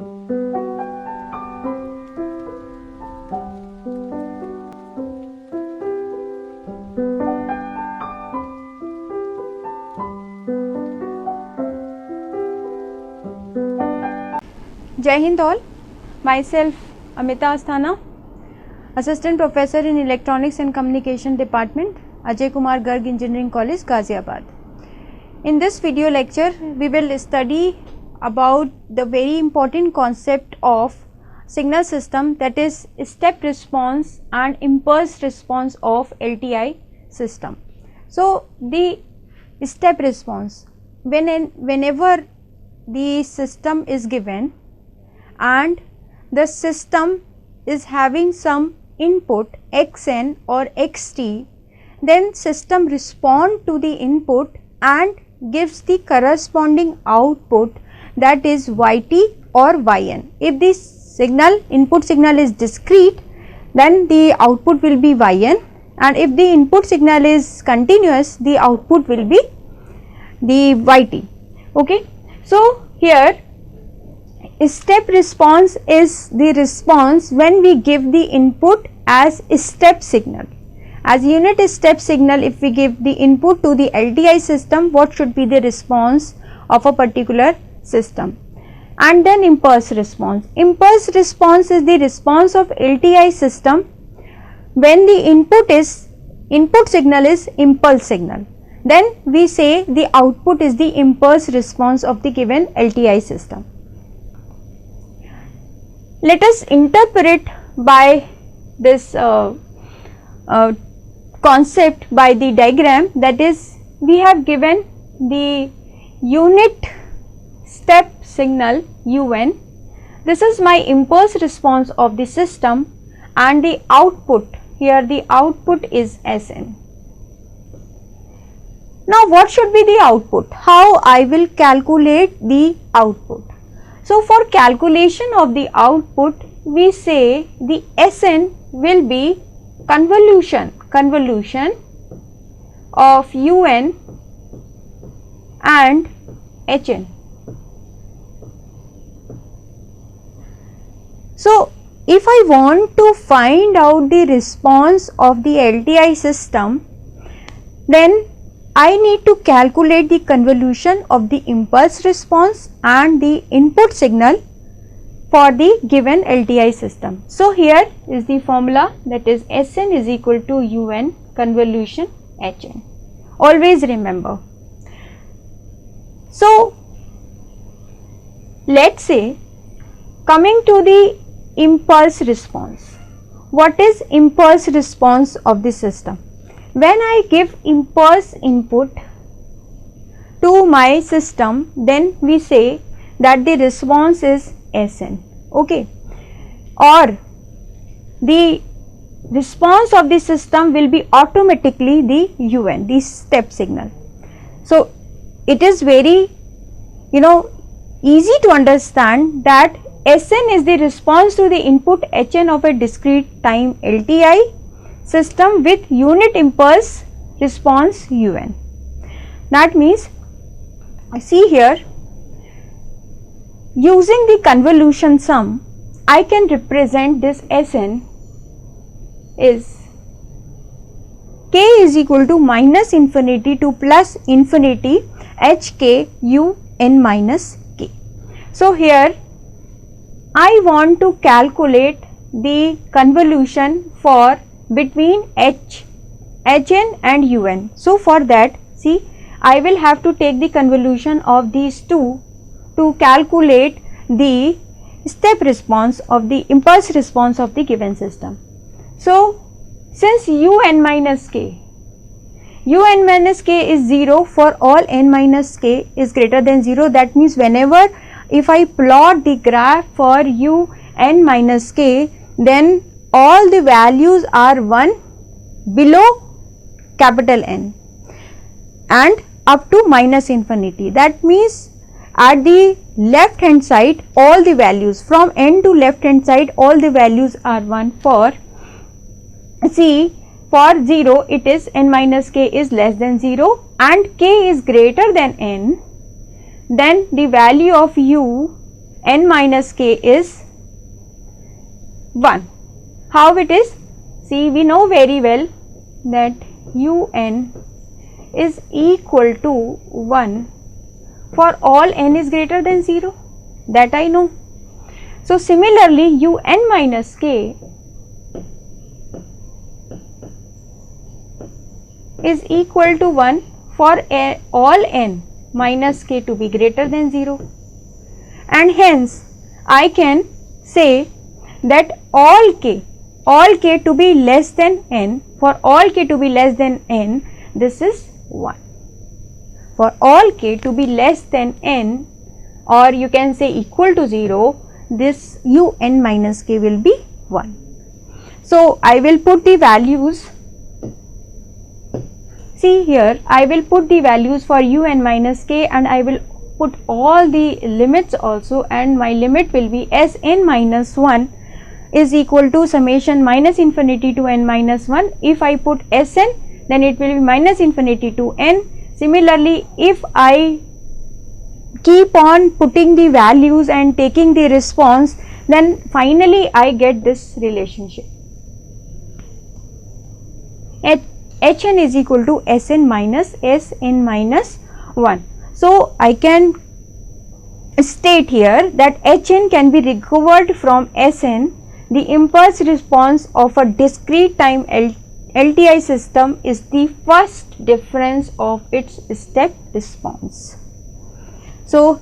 Jai Hind all. Myself Amita Asthana, Assistant Professor in Electronics and Communication Department, Ajay Kumar Garg Engineering College, Ghaziabad. In this video lecture, we will study about the very important concept of signal system, that is step response and impulse response of LTI system. So, the step response, whenever the system is given and the system is having some input xn or xt, then system respond to the input and gives the corresponding output, that is yt or yn. If the input signal is discrete, then the output will be yn, and if the input signal is continuous, the output will be the yt. Okay. So, here step response is the response when we give the input as step signal. As unit step signal, if we give the input to the LTI system, what should be the response of a particular system? And then impulse response. Impulse response is the response of LTI system when the input signal is impulse signal. Then we say the output is the impulse response of the given LTI system. Let us interpret by this concept by the diagram, that is, we have given the unit step signal un. This is my impulse response of the system, and the output, here the output is Sn. Now, what should be the output? How I will calculate the output? So, for calculation of the output, we say the Sn will be convolution of un and hn. So, if I want to find out the response of the LTI system, then I need to calculate the convolution of the impulse response and the input signal for the given LTI system. So, here is the formula, that is Sn is equal to un convolution hn. Always remember. So, let us say, coming to the impulse response. What is impulse response of the system? When I give impulse input to my system, then we say that the response is Sn. Okay. Or the response of the system will be automatically the un, the step signal. So, it is very easy to understand that Sn is the response to the input hn of a discrete time LTI system with unit impulse response un. That means, see here, using the convolution sum, I can represent this Sn is k is equal to minus infinity to plus infinity hk un minus k. So, here I want to calculate the convolution for between hn and un. So, for that, see, I will have to take the convolution of these two to calculate the step response of the impulse response of the given system. So, since un minus k is 0 for all n minus k is greater than 0, that means whenever if I plot the graph for un minus k, then all the values are 1 below capital N and up to minus infinity. That means at the left hand side all the values from n to left hand side all the values are 1. For see, for 0 it is n minus k is less than 0 and k is greater than n, then the value of u n minus k is 1. How it is? See, we know very well that un is equal to 1 for all n is greater than 0, that I know. So similarly, un minus k is equal to 1 for all n minus k to be greater than 0, and hence I can say that all k to be less than n, for all k to be less than n, this is 1. For all k to be less than n, or you can say equal to 0, this un minus k will be 1. So I will put the values. See here, I will put the values for un minus k, and I will put all the limits also, and my limit will be Sn minus 1 is equal to summation minus infinity to n minus 1. If I put Sn, then it will be minus infinity to n. Similarly, if I keep on putting the values and taking the response, then finally I get this relationship. Hn is equal to Sn minus 1. So I can state here that Hn can be recovered from Sn. The impulse response of a discrete time LTI system is the first difference of its step response. So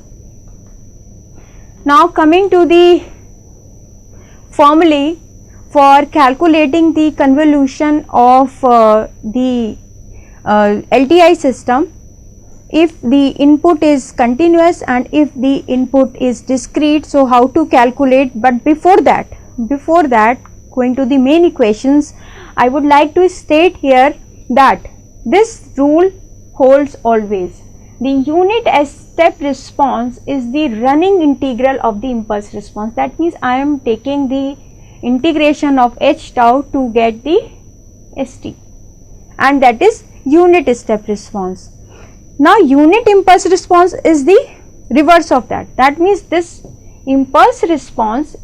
now coming to the formulae for calculating the convolution of the LTI system, if the input is continuous and if the input is discrete. So how to calculate? But before that, going to the main equations, I would like to state here that this rule holds always. The unit step response is the running integral of the impulse response. That means I am taking the integration of h tau to get the st, and that is unit step response. Now unit impulse response is the reverse of that. That means this impulse response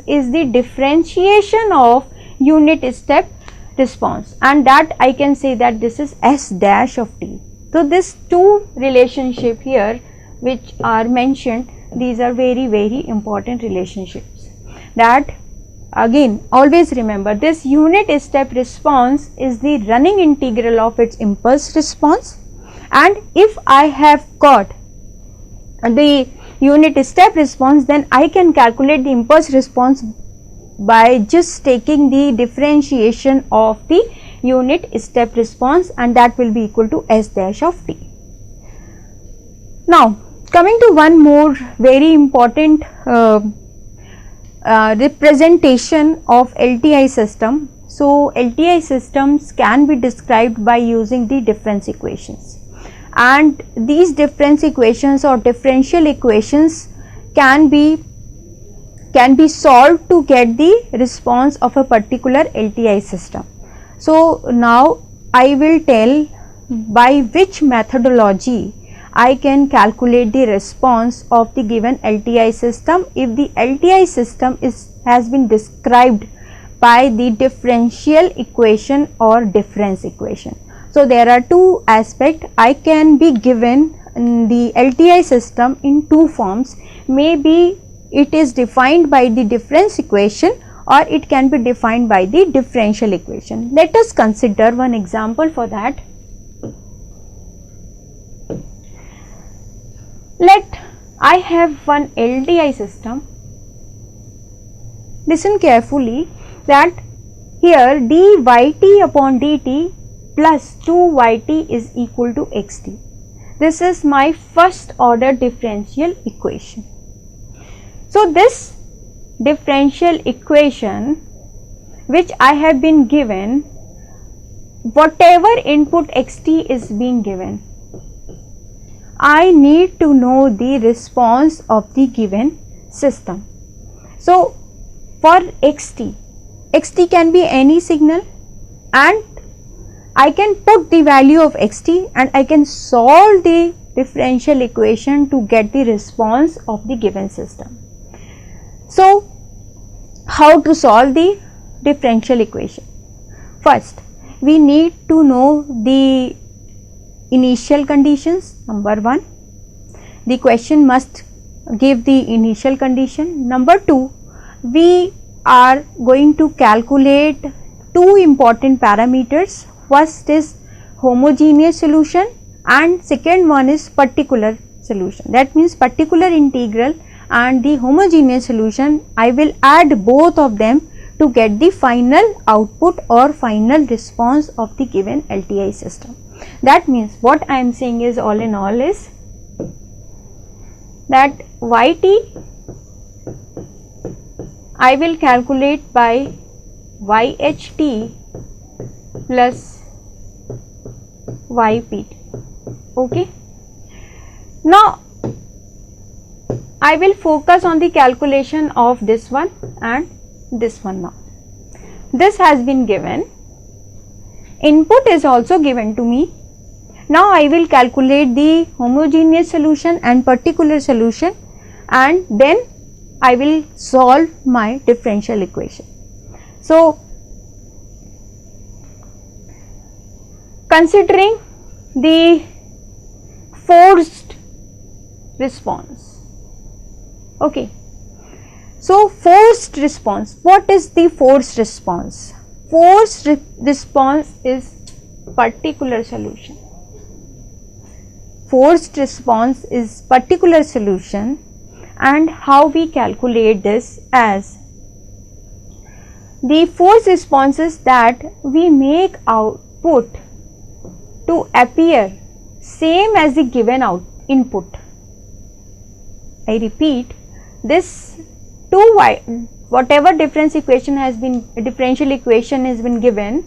is the differentiation of unit step response, and that I can say that this is S dash of t. So this two relationship here which are mentioned, these are very, very important relationships. That again always remember, this unit step response is the running integral of its impulse response, and if I have got the unit step response, then I can calculate the impulse response by just taking the differentiation of the unit step response, and that will be equal to S dash of t. Now coming to one more very important representation of LTI system. So LTI systems can be described by using the difference equations, and these difference equations or differential equations can be solved to get the response of a particular LTI system. So now I will tell by which methodology I can calculate the response of the given LTI system if the LTI system has been described by the differential equation or difference equation. So there are two aspects. I can be given the LTI system in two forms. Maybe it is defined by the difference equation, or it can be defined by the differential equation. Let us consider one example for that. I have one LTI system. Listen carefully that here dyt upon dt plus 2yt is equal to xt. This is my first order differential equation. So this differential equation which I have been given, whatever input xt is being given, I need to know the response of the given system. So for xt can be any signal, and I can put the value of xt and I can solve the differential equation to get the response of the given system. So, how to solve the differential equation? First, we need to know the initial conditions. Number 1, the question must give the initial condition. Number 2, we are going to calculate two important parameters. First is homogeneous solution and second one is particular solution. That means particular integral and the homogeneous solution, I will add both of them to get the final output or final response of the given LTI system. That means what I am saying is, all in all, is that yt I will calculate by yht plus ypt. Okay. Now I will focus on the calculation of this one and this one now. This has been given, input is also given to me. Now I will calculate the homogeneous solution and particular solution, and then I will solve my differential equation. So, considering the forced response, okay. So, forced response, what is the forced response? Forced response is particular solution. Forced response is particular solution, and how we calculate this as the forced responses that we make output to appear same as the given input. I repeat, this whatever differential equation has been given,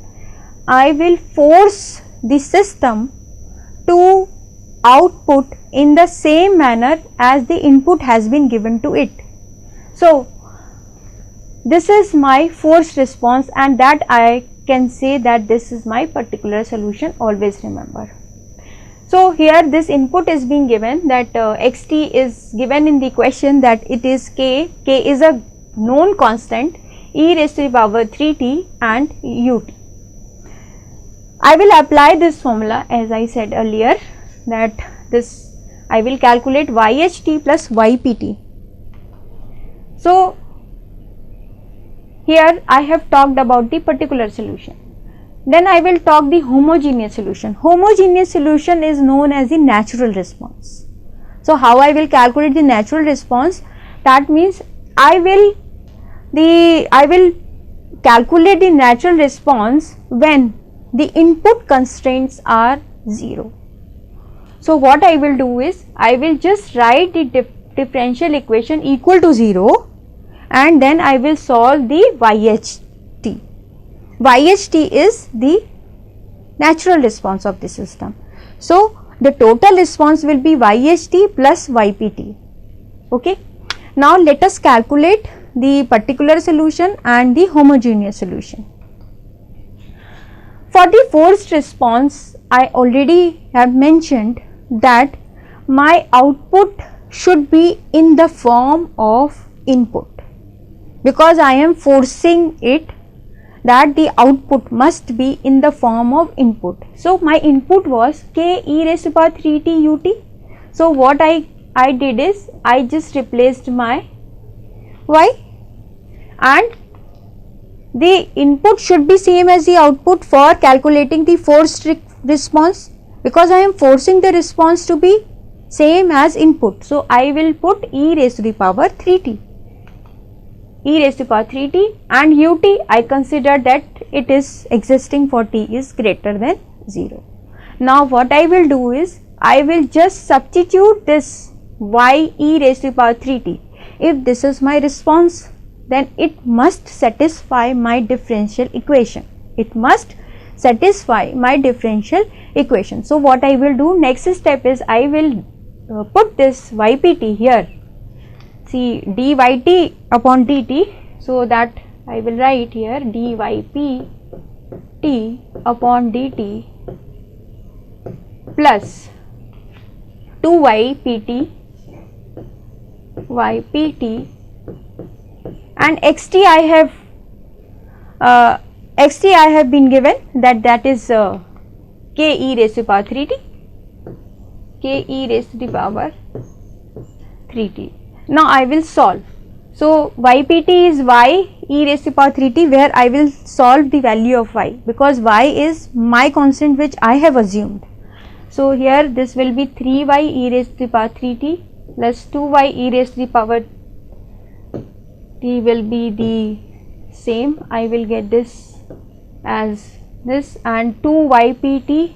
I will force the system to output in the same manner as the input has been given to it. So, this is my forced response, and that I can say that this is my particular solution, always remember. So, here this input is being given, that xt is given in the question, that it is k is a known constant, e raised to the power 3t and ut. I will apply this formula as I said earlier, that this I will calculate yht plus ypt. So, here I have talked about the particular solution. Then I will talk the homogeneous solution. Homogeneous solution is known as the natural response. So, how I will calculate the natural response? That means I will calculate the natural response when the input constraints are 0. So, what I will do is, I will just write the differential equation equal to 0, and then I will solve the yht. Yht is the natural response of the system. So, the total response will be yht plus ypt. Okay. Now, let us calculate the particular solution and the homogeneous solution. For the forced response, I already have mentioned that my output should be in the form of input, because I am forcing it that the output must be in the form of input. So, my input was k e raised to power 3t ut. So, what I did is, I just replaced my y, and the input should be same as the output for calculating the forced response, because I am forcing the response to be same as input. So, I will put e raised to the power 3t. E raised to power 3t, and ut I consider that it is existing for t is greater than 0. Now, what I will do is, I will just substitute this y e raised to the power 3t. If this is my response, then it must satisfy my differential equation. It must satisfy my differential equation. So, what I will do, next step is, I will put this ypt here. See, dyt upon dt, so that I will write here dypt upon dt plus 2ypt ypt and xt I have been given that is k e raised to the power 3t, k e raised to the power 3t. Now I will solve. So ypt is y e raised to the power 3t, where I will solve the value of y, because y is my constant which I have assumed. So here this will be 3y e raised to the power 3t plus 2y e raised to the power t will be the same. I will get this as this, and 2ypt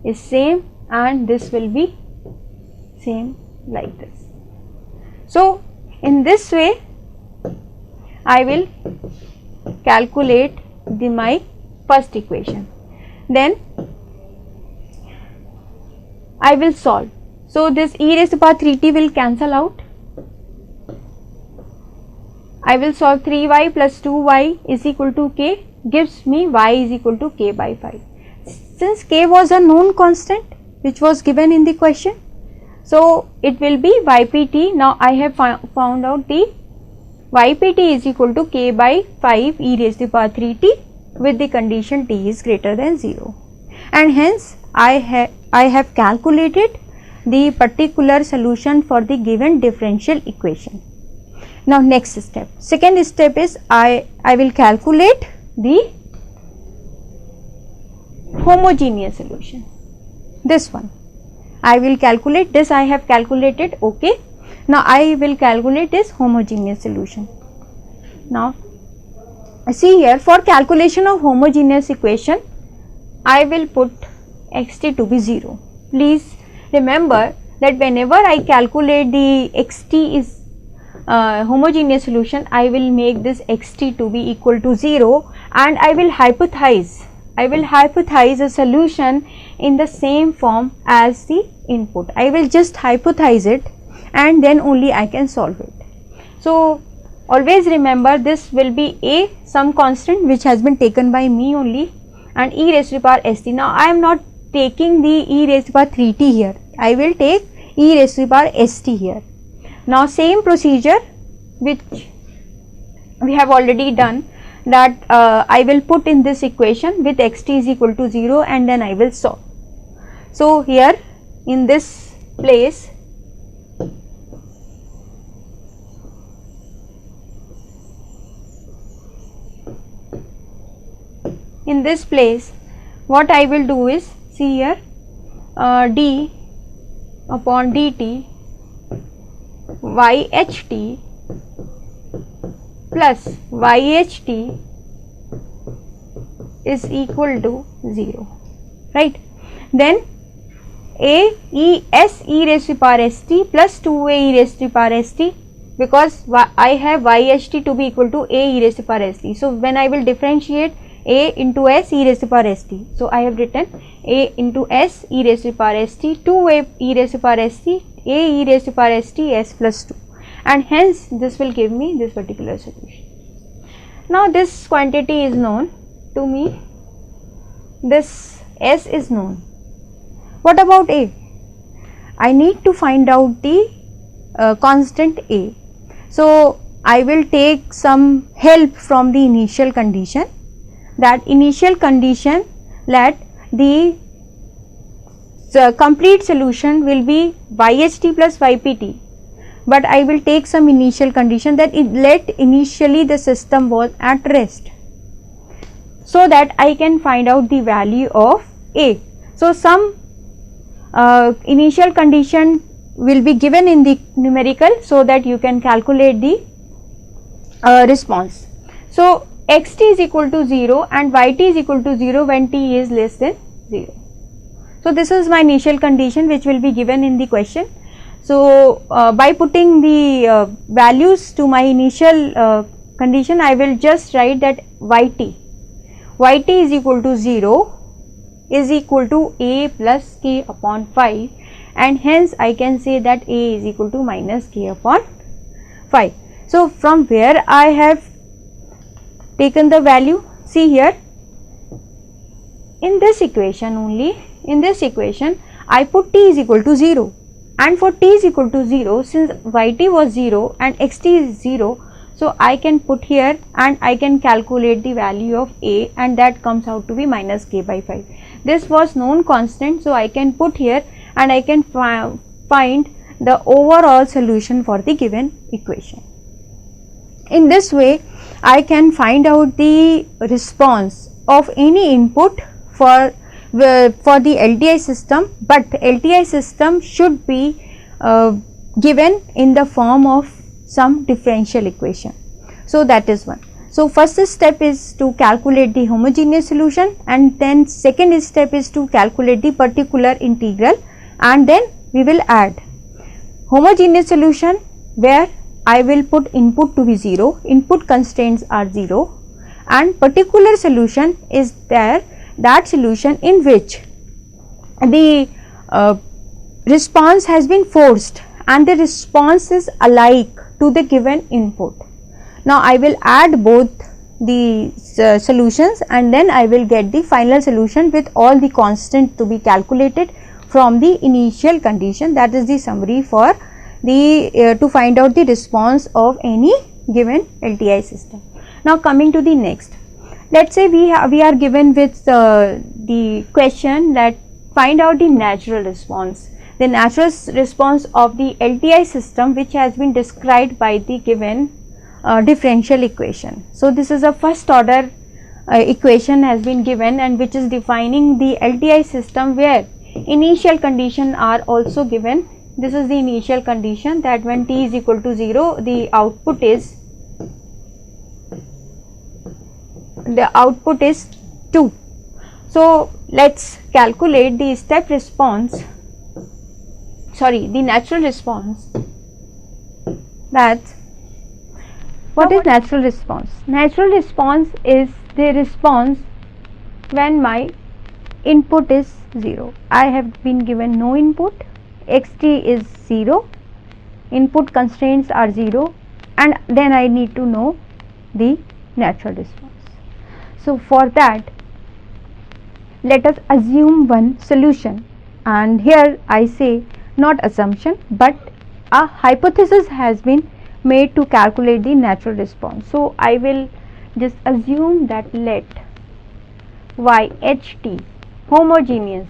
is same, and this will be same like this. So in this way I will calculate my first equation, then I will solve. So this e raised to the power 3t will cancel out. I will solve 3y plus 2y is equal to k, gives me y is equal to k by 5. Since k was a known constant which was given in the question, so it will be ypt. Now I have found out the ypt is equal to k by 5 e raised to the power 3t with the condition t is greater than 0, and hence I have calculated the particular solution for the given differential equation. Now next step, second step is I will calculate the homogeneous solution. This one I will calculate, this I have calculated, okay. Now I will calculate this homogeneous solution. Now see here, for calculation of homogeneous equation I will put xt to be 0. Please remember that whenever I calculate the xt is homogeneous solution, I will make this xt to be equal to 0, and I will hypothesize a solution in the same form as the input. I will just hypothesize it and then only I can solve it. So always remember, this will be a some constant which has been taken by me only, and e raised to the power st. Now I am not taking the e raised to the power 3t here, I will take e raised to the power st here. Now same procedure which we have already done, that I will put in this equation with xt is equal to 0, and then I will solve. So here in this place what I will do is, see here, d upon dt yht plus yht is equal to 0, right. Then a e s e raised to the power st plus 2a e raised to the power st, because I have yht to be equal to a e raised to the power st. So when I will differentiate a into s e raised to the power st, so I have written a into s e raised to the power st, 2a e raised to the power st, a e raised to the power st, s plus 2, and hence this will give me this particular solution. Now this quantity is known to me, this s is known. What about a? I need to find out the constant a. So I will take some help from the initial condition. That initial condition, let the complete solution will be yht plus ypt, but I will take some initial condition that let initially the system was at rest, so that I can find out the value of a. So some initial condition will be given in the numerical, so that you can calculate the response. So xt is equal to 0 and yt is equal to 0 when t is less than 0. So this is my initial condition which will be given in the question. So by putting the values to my initial condition, I will just write that yt is equal to 0 is equal to a plus k upon 5, and hence I can say that a is equal to minus k upon 5. So from where I have taken the value, see here in this equation only, in this equation I put t is equal to 0, and for t is equal to 0, since yt was 0 and xt is 0, so I can put here and I can calculate the value of a, and that comes out to be minus k by 5. This was known constant, so I can put here and I can find the overall solution for the given equation. In this way, I can find out the response of any input for the LTI system, but the LTI system should be given in the form of some differential equation. So that is one. So first step is to calculate the homogeneous solution, and then second step is to calculate the particular integral, and then we will add homogeneous solution where I will put input to be 0, input constraints are 0, and particular solution is there, that solution in which the response has been forced and the response is alike to the given input. Now I will add both the solutions, and then I will get the final solution with all the constant to be calculated from the initial condition. That is the summary for the to find out the response of any given LTI system. Now coming to the next, let us say we are given with the question that find out the natural response. The natural response of the LTI system which has been described by the given differential equation. So this is a first order equation has been given, and which is defining the LTI system where initial condition are also given. This is the initial condition that when t is equal to 0, the output is 2. So let us calculate the step response, the natural response. That what is natural response? Natural response is the response when my input is 0. I have been given no input, xt is 0, input constraints are 0, and then I need to know the natural response. So for that, let us assume one solution, and here I say not assumption but a hypothesis has been made to calculate the natural response. So I will just assume that let yht homogeneous,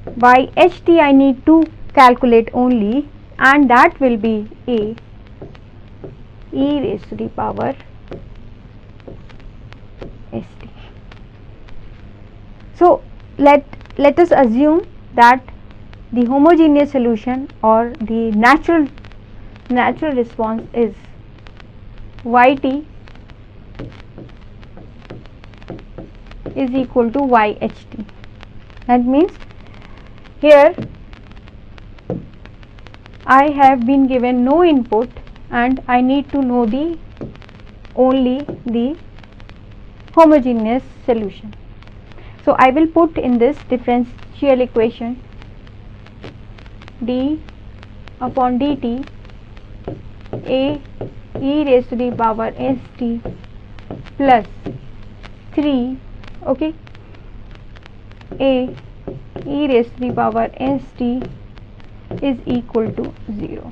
yht I need to calculate only, and that will be a e raised to the power st. So let us assume that the homogeneous solution or the natural response is yt is equal to yht. That means here I have been given no input and I need to know only the homogeneous solution. So I will put in this differential equation d upon dt a e raised to the power st plus 3 a e raised to the power st is equal to 0.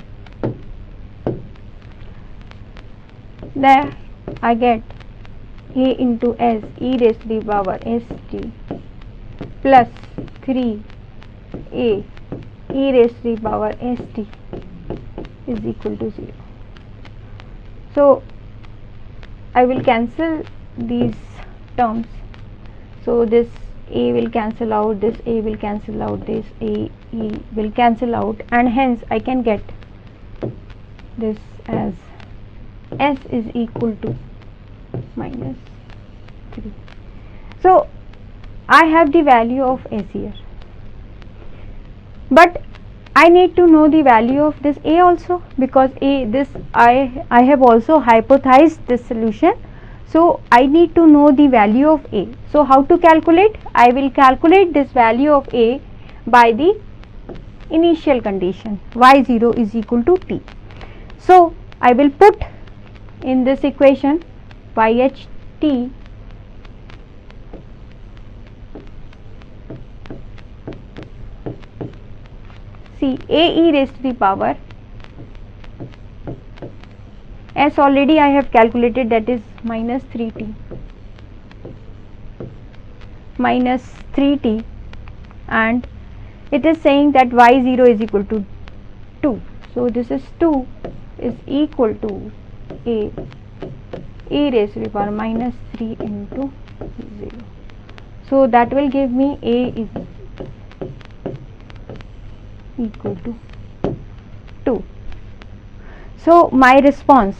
There I get a into s e raised to the power st plus 3 a e raised to the power st is equal to 0. So I will cancel these terms. So this a will cancel out, this a will cancel out, this a e will cancel out, and hence I can get this as s is equal to minus 3. So I have the value of s here, but I need to know the value of this a also, because I have also hypothesized this solution. So I need to know the value of a. So how to calculate? I will calculate this value of a by the initial condition y0 is equal to t. So I will put in this equation yht see a e raised to the power, as already I have calculated, that is minus 3t, and it is saying that y0 is equal to 2. So this is 2 is equal to a e raised to the power minus 3 into 0. So that will give me a is equal to 2. So my response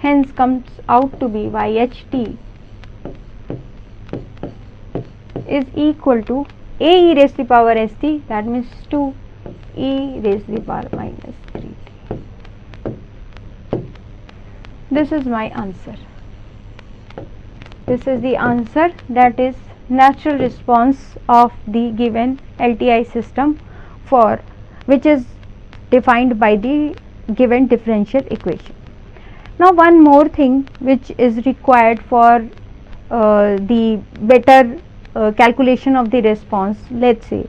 hence comes out to be yht is equal to a e raised to the power st, that means 2 e raised to the power minus 3t. This is my answer. This is the answer, that is natural response of the given LTI system for which is defined by the given differential equation. Now one more thing which is required for the better calculation of the response, let's say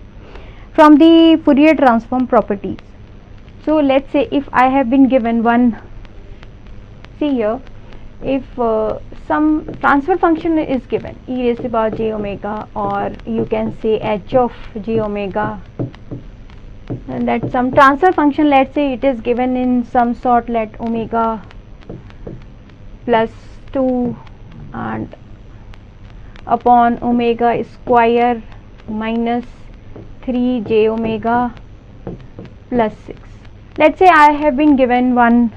from the Fourier transform properties. So let's say if I have been given one, see here, if some transfer function is given, e raised to the power j omega, or you can say h of j omega, and that some transfer function, let's say it is given in some sort, let omega plus 2 and upon omega square minus 3 j omega plus 6. Let's say I have been given one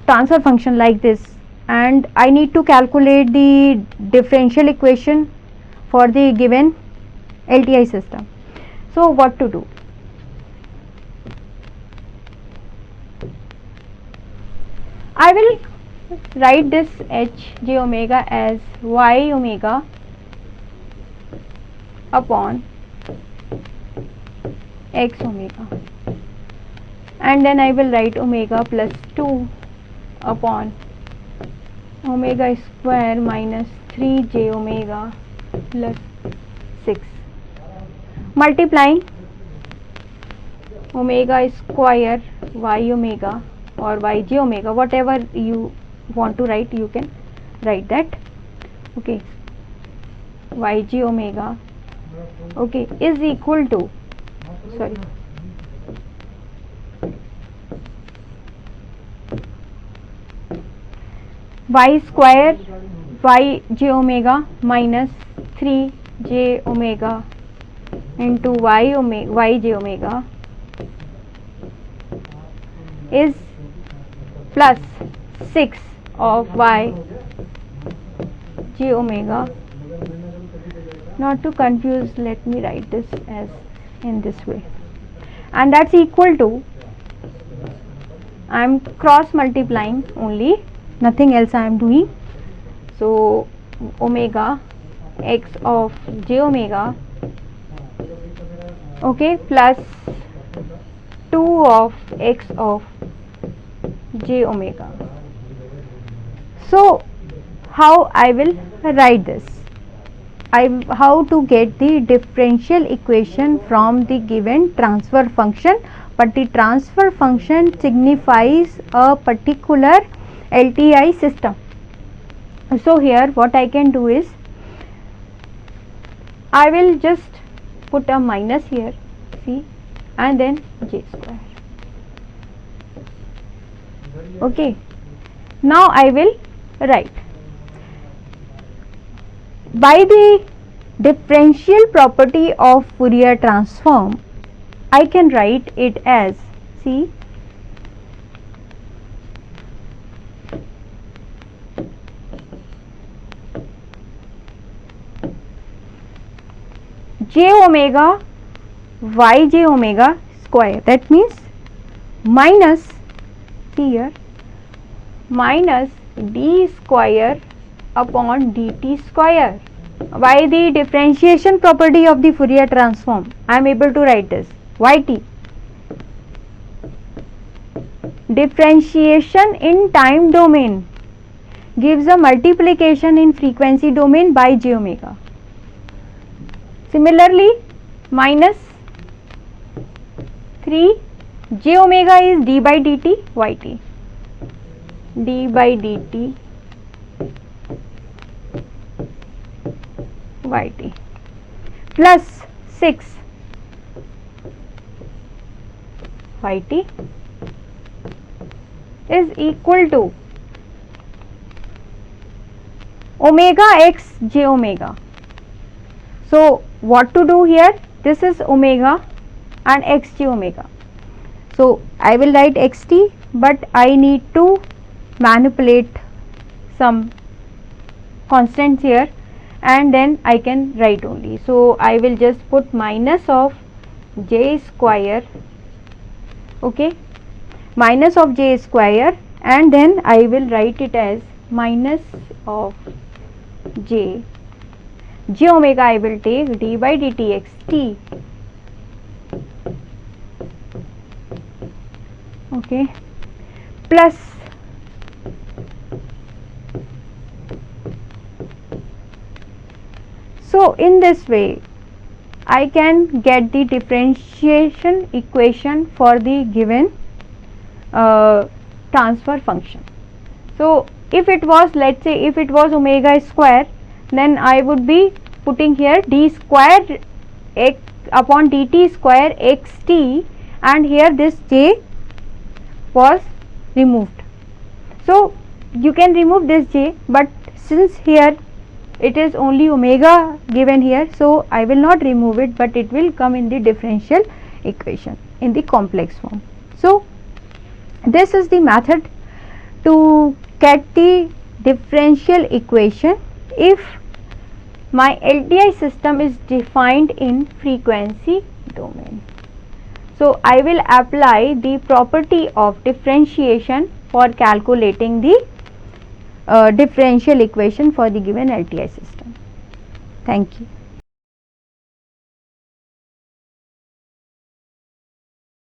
transfer function like this, and I need to calculate the differential equation for the given LTI system. So what to do? I will write this h j omega as y omega upon x omega, and then I will write omega plus 2 upon omega square minus 3 j omega plus 6, multiplying omega square y omega or yj omega, whatever you want to write, you can write that, okay, yj omega, okay, is equal to, sorry, y square yj omega minus 3 j omega into yj omega is plus 6 of y j omega. Not to confuse, let me write this as in this way, and that's equal to, I am cross multiplying only, nothing else I am doing. So omega x of j omega, okay, plus 2 of x of j omega. So how I will write this? How to get the differential equation from the given transfer function, but the transfer function signifies a particular LTI system. So here what I can do is, I will just put a minus here, see, and then j square, okay. Now I will write, by the differential property of Fourier transform, I can write it as, see, j omega yj omega square, that means minus, see here, minus d square upon dt square. By the differentiation property of the Fourier transform, I am able to write this yt, differentiation in time domain gives a multiplication in frequency domain by j omega. Similarly, minus 3 j omega is d by dt yt, d by dt yt, plus 6 yt is equal to omega x j omega. So what to do here? This is omega and x j omega. So I will write xt, but I need to manipulate some constants here and then I can write only. So I will just put minus of j square, okay, minus of j square, and then I will write it as minus of j omega. I will take d by dt xt, okay, plus so in this way I can get the differentiation equation for the given transfer function. So if it was, let's say if it was omega square, then I would be putting here d square x upon dt square xt, and here this j was removed. So you can remove this j, but since here it is only omega given here, so I will not remove it, but it will come in the differential equation in the complex form. So this is the method to get the differential equation if my LTI system is defined in frequency domain. So I will apply the property of differentiation for calculating the differential equation for the given LTI system. Thank you.